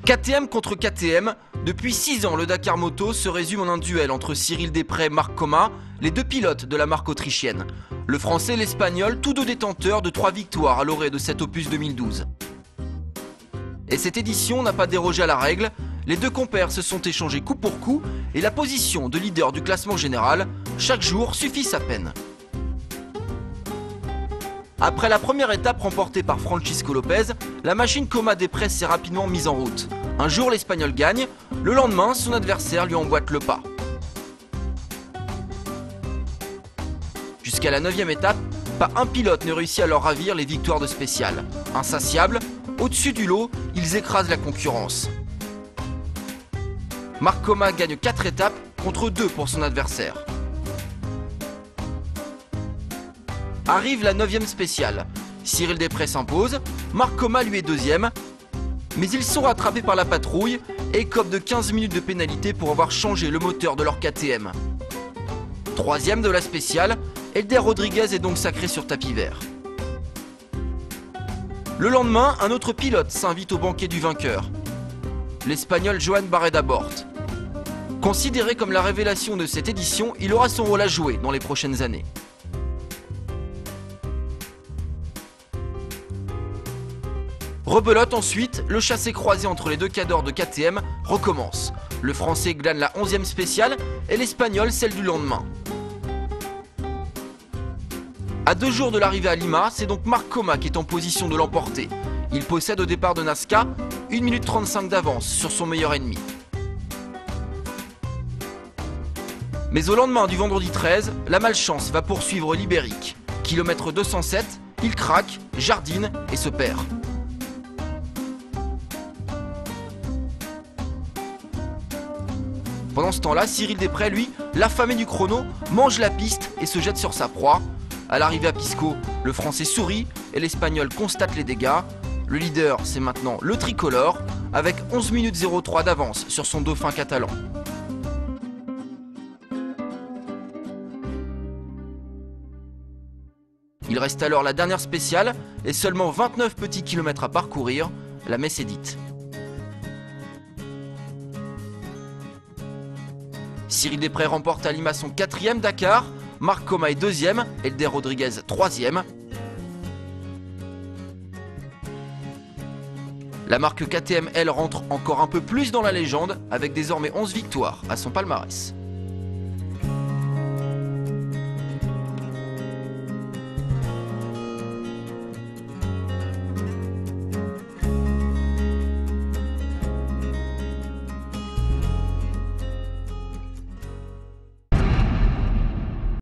KTM contre KTM, depuis 6 ans le Dakar Moto se résume en un duel entre Cyril Desprez et Marc Coma, les deux pilotes de la marque autrichienne. Le français et l'espagnol, tous deux détenteurs de 3 victoires à l'orée de cet opus 2012. Et cette édition n'a pas dérogé à la règle, les deux compères se sont échangés coup pour coup et la position de leader du classement général, chaque jour suffit sa peine. Après la première étape remportée par Francisco Lopez, la machine Coma-Desprez s'est rapidement mise en route. Un jour l'Espagnol gagne, le lendemain son adversaire lui emboîte le pas. Jusqu'à la 9e étape, pas un pilote ne réussit à leur ravir les victoires de spécial. Insatiables, au-dessus du lot, ils écrasent la concurrence. Marc Coma gagne 4 étapes contre 2 pour son adversaire. Arrive la 9e spéciale. Cyril Desprez s'impose, Marc Coma lui est deuxième, mais ils sont rattrapés par la patrouille et écopent de 15 minutes de pénalité pour avoir changé le moteur de leur KTM. Troisième de la spéciale, Helder Rodriguez est donc sacré sur tapis vert. Le lendemain, un autre pilote s'invite au banquet du vainqueur, l'Espagnol Joan Barreda-Bort. Considéré comme la révélation de cette édition, il aura son rôle à jouer dans les prochaines années. Rebelote ensuite, le chassé-croisé entre les deux cadors de KTM recommence. Le français glane la 11e spéciale et l'espagnol celle du lendemain. À 2 jours de l'arrivée à Lima, c'est donc Marc Coma qui est en position de l'emporter. Il possède au départ de Nasca 1 minute 35 d'avance sur son meilleur ennemi. Mais au lendemain du vendredi 13, la malchance va poursuivre l'Ibérique. Kilomètre 207, il craque, jardine et se perd. Pendant ce temps-là, Cyril Desprez, lui, l'affamé du chrono, mange la piste et se jette sur sa proie. À l'arrivée à Pisco, le français sourit et l'espagnol constate les dégâts. Le leader, c'est maintenant le tricolore, avec 11 minutes 03 d'avance sur son dauphin catalan. Il reste alors la dernière spéciale et seulement 29 petits kilomètres à parcourir, la messe est dite. Cyril Desprez remporte à Lima son 4e Dakar, Marc Coma est 2e, Helder Rodriguez 3e. La marque KTM, elle, rentre encore un peu plus dans la légende avec désormais 11 victoires à son palmarès.